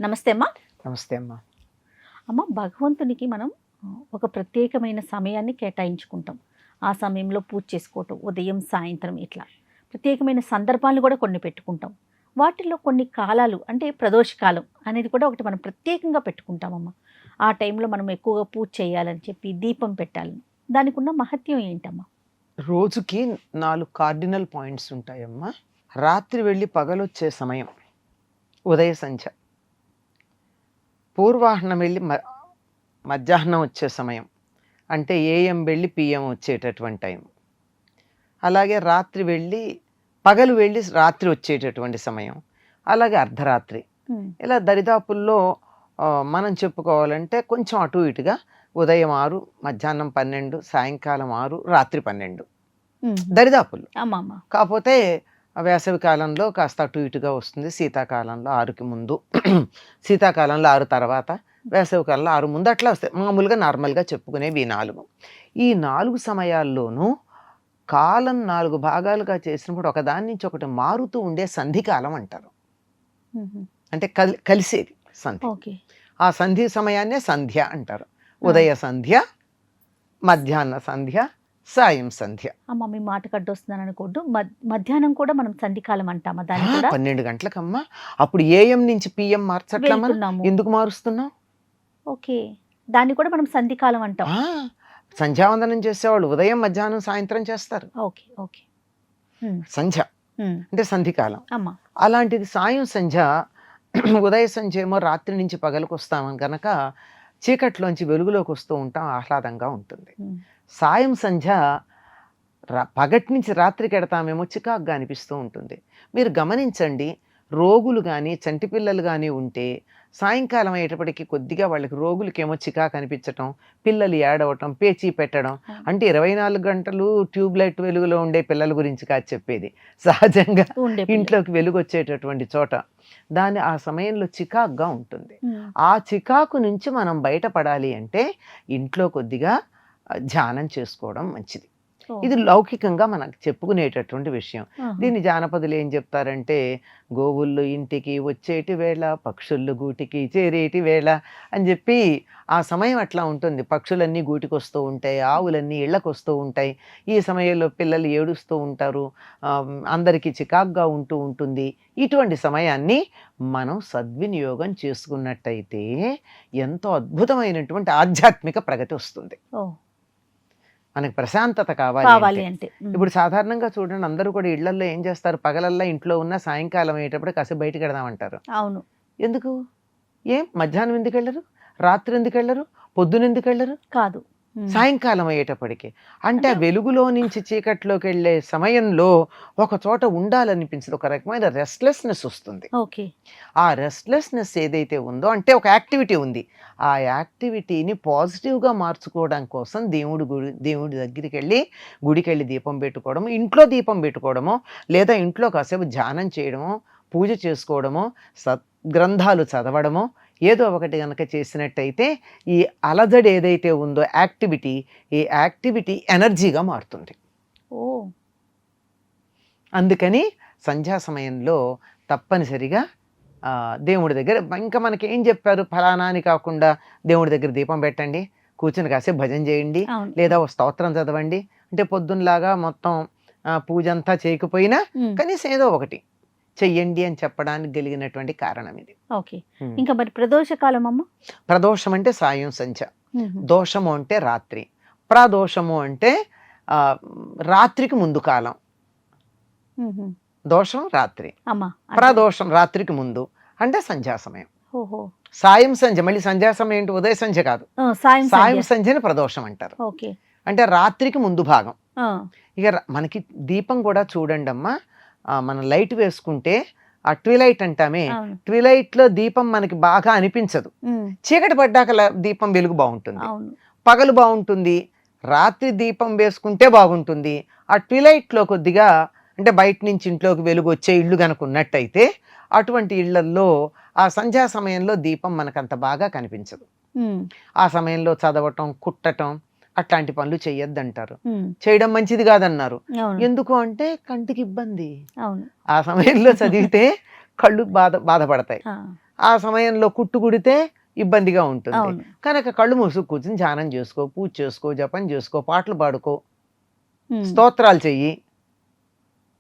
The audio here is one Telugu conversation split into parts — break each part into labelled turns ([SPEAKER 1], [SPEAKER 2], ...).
[SPEAKER 1] నమస్తే అమ్మా.
[SPEAKER 2] నమస్తే అమ్మా.
[SPEAKER 1] అమ్మ, భగవంతునికి మనం ఒక ప్రత్యేకమైన సమయాన్ని కేటాయించుకుంటాం. ఆ సమయంలో పూజ చేసుకోవటం, ఉదయం సాయంత్రం ఇట్లా ప్రత్యేకమైన సందర్భాలను కూడా కొన్ని పెట్టుకుంటాం. వాటిల్లో కొన్ని కాలాలు అంటే ప్రదోష కాలం అనేది కూడా ఒకటి మనం ప్రత్యేకంగా పెట్టుకుంటామమ్మా. ఆ టైంలో మనం ఎక్కువగా పూజ చేయాలని చెప్పి దీపం పెట్టాలని, దానికి ఉన్న మహత్యం ఏంటమ్మా?
[SPEAKER 2] రోజుకి 4 కార్డినల్ పాయింట్స్ ఉంటాయమ్మా. రాత్రి వెళ్ళి పగలొచ్చే సమయం ఉదయ సంధ్య, పూర్వాహ్నం వెళ్ళి మధ్యాహ్నం వచ్చే సమయం అంటే ఏఎం వెళ్ళి పిఎం వచ్చేటటువంటి టైం, అలాగే రాత్రి వెళ్ళి పగలు వెళ్ళి రాత్రి వచ్చేటటువంటి సమయం, అలాగే అర్ధరాత్రి. ఇలా దరిదాపుల్లో మనం చెప్పుకోవాలంటే కొంచెం అటు ఇటుగా ఉదయం 6, మధ్యాహ్నం 12, సాయంకాలం 6, రాత్రి 12 దరిదాపుల్లో. కాకపోతే వేసవి కాలంలో కాస్త అటు ఇటుగా వస్తుంది. శీతాకాలంలో 6కి ముందు, శీతాకాలంలో 6 తర్వాత, వేసవి కాలంలో 6 ముందు అట్లా వస్తాయి. మామూలుగా నార్మల్గా చెప్పుకునేవి ఈ 4. ఈ 4 సమయాల్లోనూ కాలం 4 భాగాలుగా చేసినప్పుడు ఒకదాని నుంచి ఒకటి మారుతూ ఉండే సంధికాలం అంటారు. అంటే కలిసేది సంధి. ఆ సంధి సమయాన్నే సంధ్య అంటారు. ఉదయ సంధ్య, మధ్యాహ్న సంధ్య, సాయం సంధ్య.
[SPEAKER 1] అమ్మ, మీ మాట కట్టొస్తున్నాను అనుకోద్దు, మధ్యాహ్నం కూడా మనం సంధికాలం అంటామా? దాన్ని
[SPEAKER 2] 12 గంటలకమ్మా. అప్పుడు ఏఎం నుంచి పిఎం మార్చట్లమ్మా. ఎందుకు మారుస్తున్నాం?
[SPEAKER 1] ఓకే, దాన్ని కూడా మనం సంధికాలం అంటాం.
[SPEAKER 2] సంధ్యావందనం చేసేవాళ్ళు ఉదయం మధ్యాహ్నం సాయంత్రం చేస్తారు.
[SPEAKER 1] ఓకే ఓకే,
[SPEAKER 2] సంధ్య అంటే సంధికాలం. అలాంటిది సాయం సంధ్య. ఉదయ సంధ్య ఏమో రాత్రి నుంచి పగలకు వస్తామని కనుక చీకట్లోంచి వెలుగులోకి వస్తూ ఉంటాం, ఆహ్లాదంగా ఉంటుంది. సాయం సంధ్య పగటి నుంచి రాత్రికి ఎడతామేమో చికాకుగా అనిపిస్తూ ఉంటుంది. మీరు గమనించండి, రోగులు కానీ చంటి పిల్లలు కానీ ఉంటే సాయంకాలం అయ్యేటప్పటికి కొద్దిగా వాళ్ళకి రోగులకేమో చికాకు అనిపించటం, పిల్లలు ఏడవటం, పేచీ పెట్టడం. అంటే 24 గంటలు ట్యూబ్లైట్ వెలుగులో ఉండే పిల్లల గురించి కాదు చెప్పేది, సహజంగా ఇంట్లోకి వెలుగు వచ్చేటటువంటి చోట ఆ సమయంలో చికాకుగా ఉంటుంది. ఆ చికాకు నుంచి మనం బయటపడాలి అంటే ఇంట్లో కొద్దిగా ధ్యానం చేసుకోవడం మంచిది. ఇది లౌకికంగా మనకు చెప్పుకునేటటువంటి విషయం. దీన్ని జానపదులు ఏం చెప్తారంటే, గోవుళ్ళు ఇంటికి వచ్చేటి వేళ, పక్షుళ్ళు గూటికి చేరేటి వేళ అని చెప్పి ఆ సమయం అట్లా ఉంటుంది. పక్షులన్నీ గూటికి వస్తూ ఉంటాయి, ఆవులన్నీ ఇళ్ళకు వస్తూ ఉంటాయి. ఈ సమయంలో పిల్లలు ఏడుస్తూ ఉంటారు, అందరికీ చికాకుగా ఉంటుంది. ఇటువంటి సమయాన్ని మనం సద్వినియోగం చేసుకున్నట్టయితే ఎంతో అద్భుతమైనటువంటి ఆధ్యాత్మిక ప్రగతి వస్తుంది. మనకి ప్రశాంతత కావాలి అంటే ఇప్పుడు సాధారణంగా చూడండి, అందరూ కూడా ఇళ్లలో ఏం చేస్తారు, పగలల్లా ఇంట్లో ఉన్న సాయంకాలం అయ్యేటప్పుడు కాసేపు బయటకు వెడదామంటారు.
[SPEAKER 1] అవును.
[SPEAKER 2] ఎందుకు? మధ్యాహ్నం ఎందుకు వెళ్ళరు, రాత్రి ఎందుకు వెళ్ళరు, పొద్దున ఎందుకు వెళ్ళరు?
[SPEAKER 1] కాదు,
[SPEAKER 2] సాయంకాలం అయ్యేటప్పటికి. అంటే వెలుగులో నుంచి చీకట్లోకి వెళ్ళే సమయంలో ఒక చోట ఉండాలనిపించదు, ఒక రకమైన రెస్ట్లెస్నెస్ వస్తుంది. ఆ రెస్ట్లెస్నెస్ ఏదైతే ఉందో, అంటే ఒక యాక్టివిటీ ఉంది, ఆ యాక్టివిటీని పాజిటివ్గా మార్చుకోవడం కోసం దేవుడి దగ్గరికి వెళ్ళి గుడికి వెళ్ళి దీపం పెట్టుకోవడము, ఇంట్లో దీపం పెట్టుకోవడమో, లేదా ఇంట్లో కాసేపు ధ్యానం చేయడమో, పూజ చేసుకోవడమో, సద్గ్రంథాలు చదవడమో ఏదో ఒకటి కనుక చేసినట్టయితే ఈ అలజడి ఏదైతే ఉందో ఈ యాక్టివిటీ ఎనర్జీగా మారుతుంది. అందుకని సంధ్యా సమయంలో తప్పనిసరిగా దేవుడి దగ్గర, ఇంకా మనకి ఏం చెప్పారు, ఫలానా అని కాకుండా దేవుడి దగ్గర దీపం పెట్టండి, కూర్చుని కాసేపు భజన చేయండి, లేదా ఓ స్తోత్రం చదవండి. అంటే పొద్దున్నలాగా మొత్తం పూజ అంతా చేయకపోయినా కనీసం ఏదో ఒకటి చెయ్యండి అని చెప్పడానికి కలిగినటువంటి కారణం ఇది.
[SPEAKER 1] ఓకే, ఇంకా మరి ప్రదోష కాలం అమ్మ?
[SPEAKER 2] ప్రదోషం అంటే సాయం సంధ్య, దోషము అంటే రాత్రి, ప్రదోషము అంటే రాత్రికి ముందు కాలం. దోషం రాత్రి, ప్రదోషం రాత్రికి ముందు అంటే సంధ్యా సమయం. సాయం సంధ్య మళ్ళీ సంధ్యా సమయం ఏంటి, ఉదయ సంధ్య కాదు, సాయం సంధ్యని ప్రదోషం అంటారు. అంటే రాత్రికి ముందు భాగం. ఇక మనకి దీపం కూడా చూడండి అమ్మా, మనం లైట్ వేసుకుంటే ఆ ట్విలైట్ అంటామే, ట్విలైట్ లో దీపం మనకి బాగా అనిపించదు, చీకటి పడ్డాక దీపం వెలుగు బాగుంటుంది, పగలు బాగుంటుంది, రాత్రి దీపం వేసుకుంటే బాగుంటుంది. ఆ ట్విలైట్ లో కొద్దిగా అంటే బయట నుంచి ఇంట్లోకి వెలుగు వచ్చే ఇళ్ళు కనుక ఉన్నట్టయితే అటువంటి ఇళ్లల్లో ఆ సంధ్యా సమయంలో దీపం మనకంత బాగా కనిపించదు. ఆ సమయంలో చదవటం, కుట్టటం, అట్లాంటి పనులు చెయ్యొద్దంటారు.
[SPEAKER 1] ఉమ్,
[SPEAKER 2] చేయడం మంచిది కాదన్నారు.
[SPEAKER 1] అవును
[SPEAKER 2] ఎందుకు అంటే కంటికి ఇబ్బంది.
[SPEAKER 1] అవును
[SPEAKER 2] ఆ సమయంలో చదివితే కళ్ళు బాధపడతాయి.
[SPEAKER 1] ఆ,
[SPEAKER 2] ఆ సమయంలో కుట్టు కుడితే ఇబ్బందిగా ఉంటుంది.
[SPEAKER 1] అవును
[SPEAKER 2] కనుక కళ్ళు మూసుకు కూర్చుని ధ్యానం చేసుకో, పూజ చేసుకో, జపం చేసుకో, పాటలు పాడుకో,
[SPEAKER 1] ఉమ్,
[SPEAKER 2] స్తోత్రాలు చెయ్యి,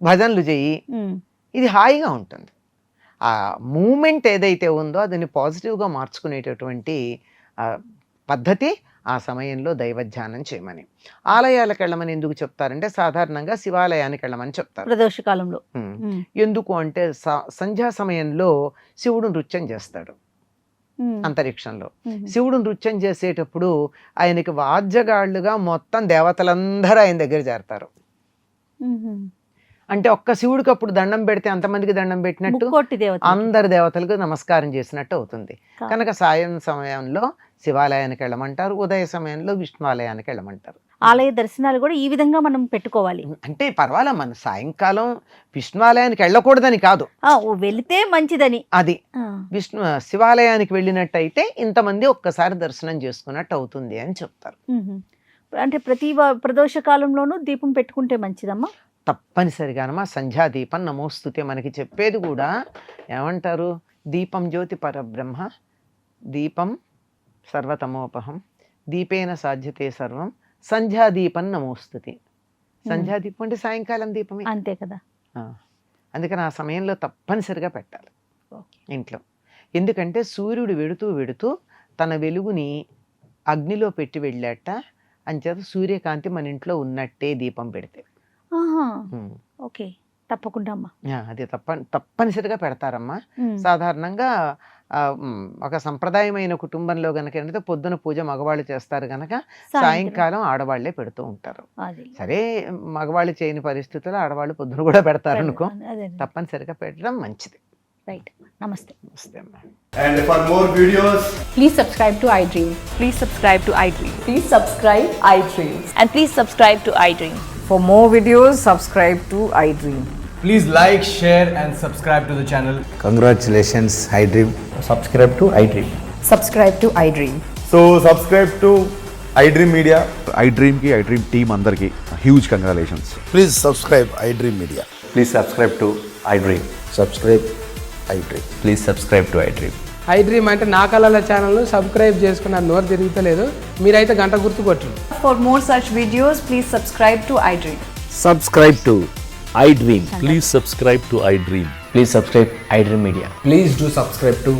[SPEAKER 2] భజనలు చెయ్యి.
[SPEAKER 1] ఉమ్,
[SPEAKER 2] ఇది హాయిగా ఉంటుంది. ఆ మూమెంట్ ఏదైతే ఉందో అదని పాజిటివ్గా మార్చుకునేటటువంటి ఆ, పద్ధతి ఆ సమయంలో దైవధ్యానం చేయమని. ఆలయాలకు వెళ్ళమని ఎందుకు చెప్తారంటే సాధారణంగా శివాలయానికి వెళ్ళమని చెప్తారు.
[SPEAKER 1] ప్రదోష కాలంలో
[SPEAKER 2] ఉమ్.
[SPEAKER 1] ఉమ్,
[SPEAKER 2] ఎందుకు అంటే సంధ్యా సమయంలో శివుడు నృత్యం చేస్తాడు
[SPEAKER 1] ఉమ్,
[SPEAKER 2] అంతరిక్షంలో.
[SPEAKER 1] ఉమ్,
[SPEAKER 2] శివుడు నృత్యం చేసేటప్పుడు ఆయనకి వాద్యగాళ్ళుగా మొత్తం దేవతలందరూ ఆయన దగ్గర చేరతారు.
[SPEAKER 1] ఉమ్,
[SPEAKER 2] అంటే ఒక్క శివుడికి అప్పుడు దండం పెడితే అంతమందికి దండం పెట్టినట్టు
[SPEAKER 1] ముక్కోటి దేవత
[SPEAKER 2] అందరి దేవతలకు నమస్కారం చేసినట్టు అవుతుంది.
[SPEAKER 1] కా-
[SPEAKER 2] కనుక సాయం సమయంలో శివాలయానికి వెళ్ళమంటారు, ఉదయ సమయంలో విష్ణువాలయానికి వెళ్ళమంటారు.
[SPEAKER 1] ఆలయ దర్శనాలు కూడా ఈ విధంగా మనం పెట్టుకోవాలి.
[SPEAKER 2] అంటే పర్వాలే, మన సాయంకాలం విష్ణువాలయానికి వెళ్ళకూడదని కాదు,
[SPEAKER 1] వెళితే మంచిదని.
[SPEAKER 2] అది
[SPEAKER 1] ఆ,
[SPEAKER 2] శివాలయానికి వెళ్ళినట్టయితే ఇంతమంది ఒక్కసారి దర్శనం చేసుకున్నట్టు అవుతుంది అని చెప్తారు.
[SPEAKER 1] ఉమ్. అంటే ప్రతి ప్రదోష కాలంలోనూ దీపం పెట్టుకుంటే మంచిదమ్మా.
[SPEAKER 2] తప్పనిసరిగానమ్మా సంధ్యాదీపం నమోస్తుతే మనకి చెప్పేది కూడా ఏమంటారు, దీపం జ్యోతి పరబ్రహ్మ, దీపం సర్వతమోపహం, దీపేన సాధ్యతే సర్వం, సంధ్యాదీపం నమోస్తుతే. సంధ్యాదీపం అంటే సాయంకాలం దీపమే.
[SPEAKER 1] అంతే కదా.
[SPEAKER 2] ఆ, అందుకని ఆ సమయంలో తప్పనిసరిగా పెట్టాలి
[SPEAKER 1] ఓకే.
[SPEAKER 2] ఇంట్లో. ఎందుకంటే సూర్యుడు వెడుతూ వెడుతూ తన వెలుగుని అగ్నిలో పెట్టి వెళ్ళాట, అంచేత సూర్యకాంతి మన ఇంట్లో ఉన్నట్టే దీపం పెడితే.
[SPEAKER 1] ఆహా,
[SPEAKER 2] ఉమ్.
[SPEAKER 1] ఓకే తప్పకుండా అమ్మా.
[SPEAKER 2] అది తప్పనిసరిగా పెడతారమ్మా.
[SPEAKER 1] ఉమ్,
[SPEAKER 2] సాధారణంగా ఒక సంప్రదాయమైన కుటుంబంలో గనక ఏంటంటే పొద్దున పూజ మగవాళ్ళు చేస్తారు గనక సాయంకాలం ఆడవాళ్లే పెడుతూ ఉంటారు.
[SPEAKER 1] అది
[SPEAKER 2] సరే, మగవాళ్ళు చేయని పరిస్థితుల్లో ఆడవాళ్ళు పొద్దున కూడా పెడతారు అనుకో,
[SPEAKER 1] అదే
[SPEAKER 2] తప్పనిసరిగా పెట్టడం మంచిది.
[SPEAKER 1] రైట్. నమస్తే.
[SPEAKER 2] నమస్తే అమ్మా.
[SPEAKER 3] And for more videos,
[SPEAKER 4] Please subscribe to iDream.
[SPEAKER 5] Please subscribe to iDream.
[SPEAKER 4] Please subscribe iDream.
[SPEAKER 5] And please subscribe to iDream.
[SPEAKER 6] For more videos, subscribe to iDream.
[SPEAKER 3] please like, share and subscribe to the channel.
[SPEAKER 7] Congratulations, iDream.
[SPEAKER 3] Subscribe to iDream.
[SPEAKER 4] Subscribe to iDream.
[SPEAKER 3] So subscribe to iDream Media.
[SPEAKER 8] iDream ki iDream team andarki huge congratulations.
[SPEAKER 7] Please subscribe iDream Media.
[SPEAKER 9] Please subscribe to iDream.
[SPEAKER 7] Subscribe iDream.
[SPEAKER 9] Please subscribe to iDream.
[SPEAKER 6] iDream అంటే నా కళల ఛానల్ సబ్స్క్రైబ్ చేసుకున్న నోరు తిరుగుతలేదు, మీరైతే గంట గుర్తు కొట్టండి.
[SPEAKER 4] For more such videos, please subscribe to iDream.
[SPEAKER 7] Subscribe to iDream.
[SPEAKER 10] Please subscribe to iDream.
[SPEAKER 9] Please subscribe iDream Media.
[SPEAKER 3] Please do subscribe to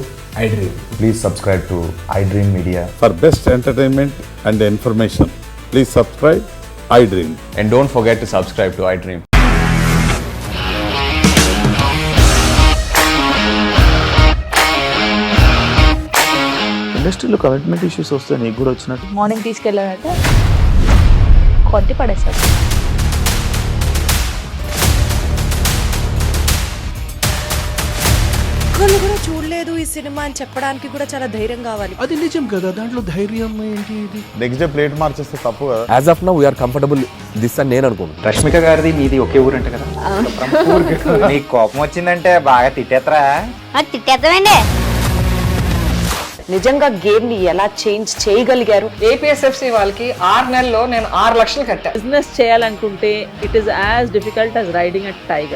[SPEAKER 3] iDream.
[SPEAKER 9] Please subscribe to iDream Media.
[SPEAKER 8] For best entertainment and information, please subscribe iDream.
[SPEAKER 9] And don't forget to subscribe to iDream.
[SPEAKER 10] ఇండస్ట్రీలో కమిట్మెంట్ ఇష్యూస్ వస్తే నీకు కూడా వచ్చినట్టు
[SPEAKER 5] మార్నింగ్ తీసుకెళ్ళాలంటే కొద్ది పడేస్తారు.
[SPEAKER 11] ఒక్కళ్ళు కూడా చూడలేదు ఈ సినిమా అని చెప్పడానికి కూడా చాలా ధైర్యం కావాలి.
[SPEAKER 10] అది నిజం కదా, దాంట్లో ధైర్యం ఏంటి? ఇది
[SPEAKER 8] నెక్స్ట్ డే ప్లేట్ మార్చేస్తే తప్పు కదా.
[SPEAKER 9] As of now, we are comfortable this అని నేను అనుకుంటున్నాను. రష్మిక గారిది మీది ఒకే ఊరంట కదా?
[SPEAKER 7] నీకు కోపం వచ్చిందంటే బాగా తిట్టేత్తరా?
[SPEAKER 5] తిట్టేద్దామండి.
[SPEAKER 11] నిజంగా గేమ్ ని ఎలా చేంజ్ చేయగలిగారు?
[SPEAKER 6] ఏపీఎస్ఎఫ్సి వాళ్ళకి 6 నెలల్లో నేను 6 లక్షలు కట్టా.
[SPEAKER 5] బిజినెస్ చేయాలనుకుంటే it is as difficult as riding a tiger.